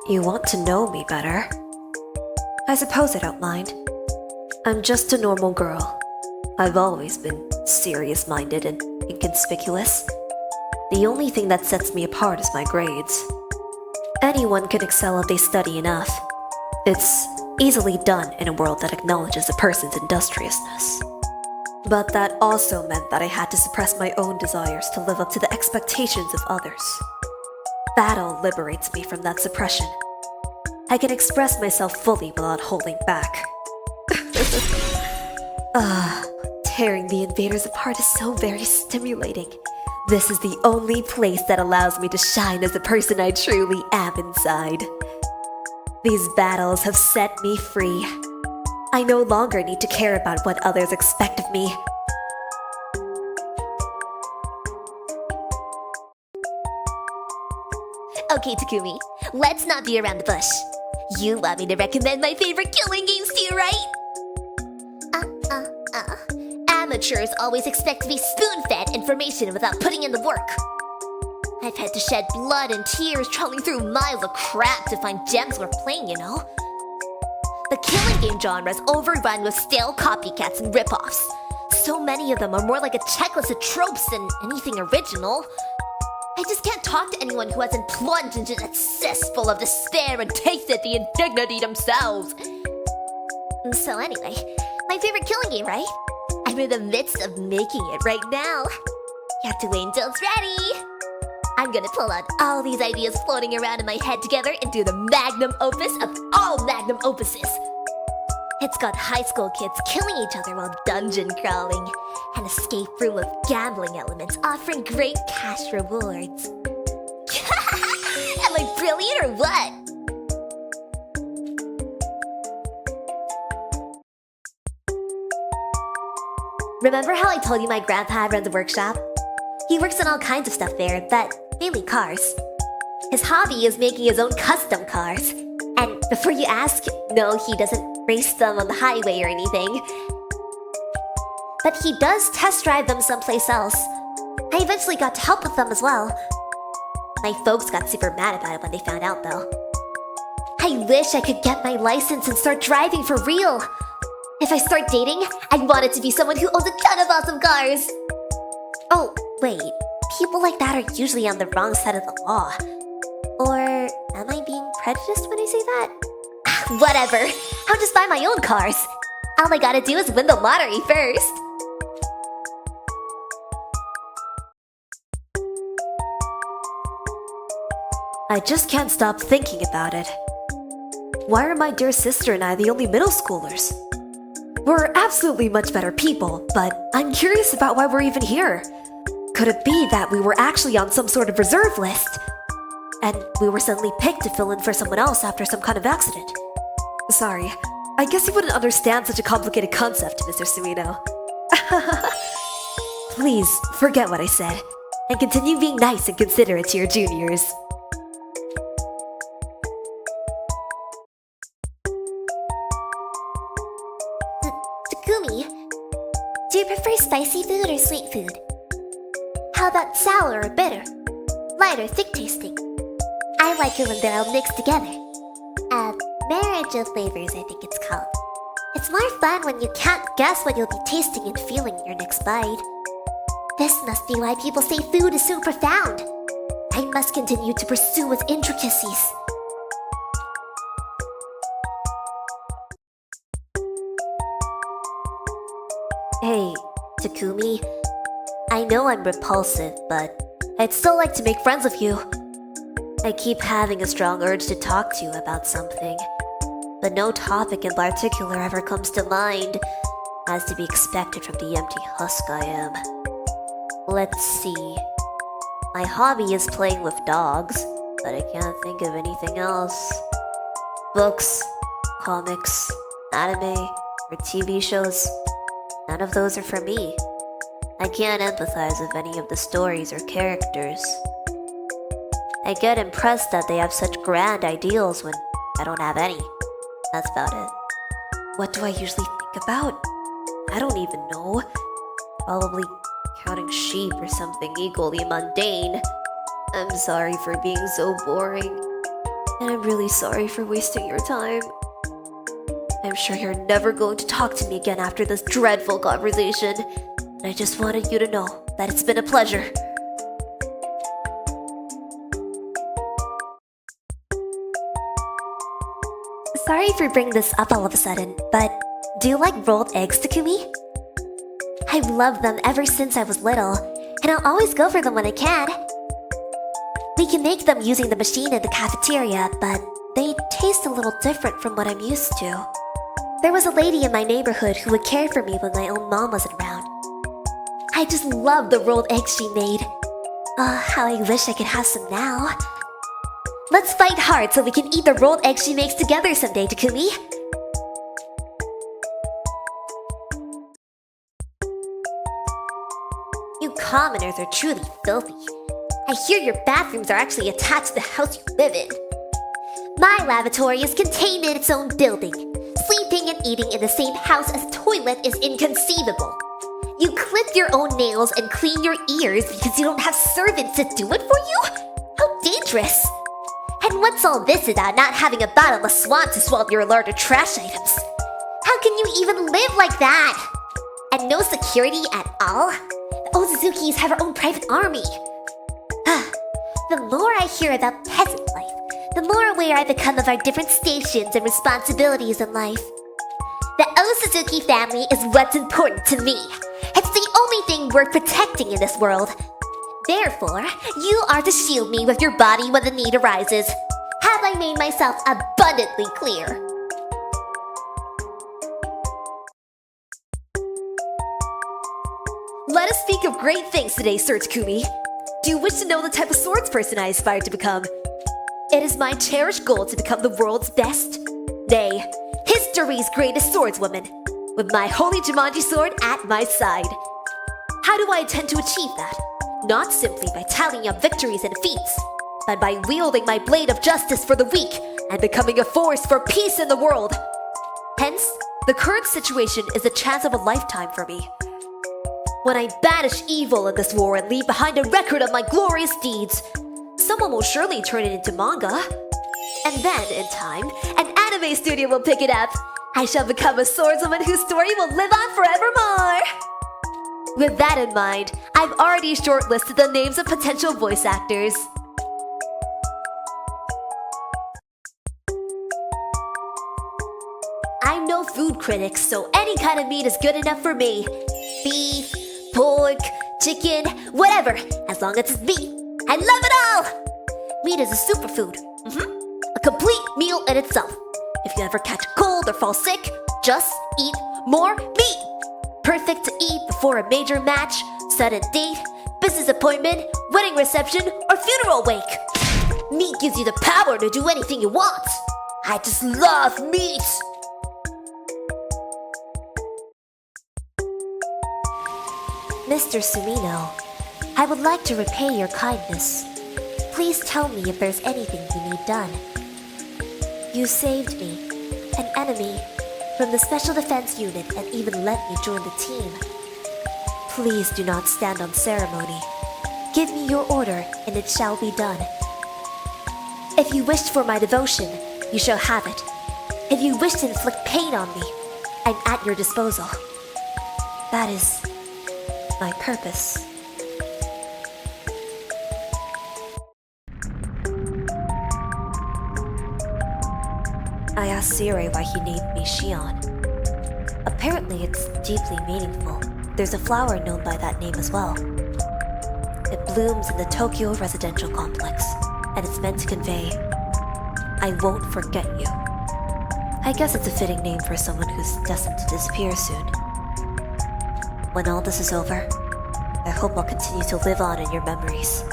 You want to know me better? I suppose I don't mind. I'm just a normal girl. I've always been serious-minded and inconspicuous. The only thing that sets me apart is my grades. Anyone can excel if they study enough. It's easily done in a world that acknowledges a person's industriousness. But that also meant that I had to suppress my own desires to live up to the expectations of others. Battle liberates me from that suppression. I can express myself fully without holding back. Tearing the invaders apart is so very stimulating. This is the only place that allows me to shine as the person I truly am inside. These battles have set me free. I no longer need to care about what others expect of me. Okay, Takumi, let's not be around the bush. You want me to recommend my favorite killing games to you, right? Amateurs always expect to be spoon-fed information without putting in the work. I've had to shed blood and tears trawling through miles of crap to find gems worth playing, you know? The killing game genre is overrun with stale copycats and rip-offs. So many of them are more like a checklist of tropes than anything original. I just can't talk to anyone who hasn't plunged into that cesspool of despair and tasted the indignity themselves. So anyway, my favorite killing game, right? I'm in the midst of making it right now. You have to wait until it's ready. I'm gonna pull out all these ideas floating around in my head together into the magnum opus of all magnum opuses. It's got high school kids killing each other while dungeon crawling, an escape room with gambling elements offering great cash rewards. Am I brilliant or what? Remember how I told you my grandpa runs a workshop? He works on all kinds of stuff there, but mainly cars. His hobby is making his own custom cars. And before you ask, no, he doesn't race them on the highway or anything. But he does test drive them someplace else. I eventually got to help with them as well. My folks got super mad about it when they found out though. I wish I could get my license and start driving for real. If I start dating, I'd want it to be someone who owns a ton of awesome cars. Oh, wait. People like that are usually on the wrong side of the law. Or am I being prejudiced when I say that? Whatever. I'll just buy my own cars. All I gotta do is win the lottery first. I just can't stop thinking about it. Why are my dear sister and I the only middle schoolers? We're absolutely much better people, but I'm curious about why we're even here. Could it be that we were actually on some sort of reserve list? And we were suddenly picked to fill in for someone else after some kind of accident? Sorry, I guess you wouldn't understand such a complicated concept, Mr. Suino. Please, forget what I said, and continue being nice and considerate to your juniors. Takumi, do you prefer spicy food or sweet food? How about sour or bitter? Light or thick tasting? I like it when they're all mixed together. Marriage of flavors, I think it's called. It's more fun when you can't guess what you'll be tasting and feeling in your next bite. This must be why people say food is so profound. I must continue to pursue its intricacies. Hey, Takumi. I know I'm repulsive, but I'd still like to make friends with you. I keep having a strong urge to talk to you about something, but no topic in particular ever comes to mind, as to be expected from the empty husk I am. Let's see. My hobby is playing with dogs, but I can't think of anything else. Books, comics, anime, or TV shows, none of those are for me. I can't empathize with any of the stories or characters. I get impressed that they have such grand ideals when I don't have any. That's about it. What do I usually think about? I don't even know. Probably counting sheep or something equally mundane. I'm sorry for being so boring. And I'm really sorry for wasting your time. I'm sure you're never going to talk to me again after this dreadful conversation. And I just wanted you to know that it's been a pleasure. Sorry for bringing this up all of a sudden, but do you like rolled eggs, Takumi? I've loved them ever since I was little, and I'll always go for them when I can. We can make them using the machine in the cafeteria, but they taste a little different from what I'm used to. There was a lady in my neighborhood who would care for me when my own mom wasn't around. I just love the rolled eggs she made. How I wish I could have some now. Let's fight hard so we can eat the rolled eggs she makes together someday, Takumi. You commoners are truly filthy. I hear your bathrooms are actually attached to the house you live in. My lavatory is contained in its own building. Sleeping and eating in the same house as a toilet is inconceivable. You clip your own nails and clean your ears because you don't have servants to do it for you? How dangerous! And what's all this about not having a bottomless swan to swallow your larder trash items? How can you even live like that? And no security at all? The Ozuzukis have our own private army. The more I hear about peasant life, the more aware I become of our different stations and responsibilities in life. The Osuzuki family is what's important to me. It's the only thing worth protecting in this world. Therefore, you are to shield me with your body when the need arises. Have I made myself abundantly clear? Let us speak of great things today, Sir Takumi. Do you wish to know the type of swordsperson I aspire to become? It is my cherished goal to become the world's best. Nay, history's greatest swordswoman, with my holy Jumanji sword at my side. How do I intend to achieve that? Not simply by tallying up victories and defeats, but by wielding my blade of justice for the weak and becoming a force for peace in the world. Hence, the current situation is a chance of a lifetime for me. When I banish evil in this war and leave behind a record of my glorious deeds, someone will surely turn it into manga. And then, in time, an anime studio will pick it up. I shall become a swordswoman whose story will live on forevermore. With that in mind, I've already shortlisted the names of potential voice actors. I'm no food critic, so any kind of meat is good enough for me. Beef, pork, chicken, whatever, as long as it's meat. I love it all! Meat is a superfood. A complete meal in itself. If you ever catch a cold or fall sick, just eat more meat. Perfect to eat before a major match, sudden date, business appointment, wedding reception, or funeral wake. Meat gives you the power to do anything you want. I just love meat. Mr. Sumino, I would like to repay your kindness. Please tell me if there's anything you need done. You saved me, an enemy, from the Special Defense Unit and even let me join the team. Please do not stand on ceremony. Give me your order and it shall be done. If you wished for my devotion, you shall have it. If you wish to inflict pain on me, I'm at your disposal. That is my purpose. I asked Sire why he named me Shion. Apparently it's deeply meaningful. There's a flower known by that name as well. It blooms in the Tokyo residential complex, and it's meant to convey, I won't forget you. I guess it's a fitting name for someone who's destined to disappear soon. When all this is over, I hope I'll continue to live on in your memories.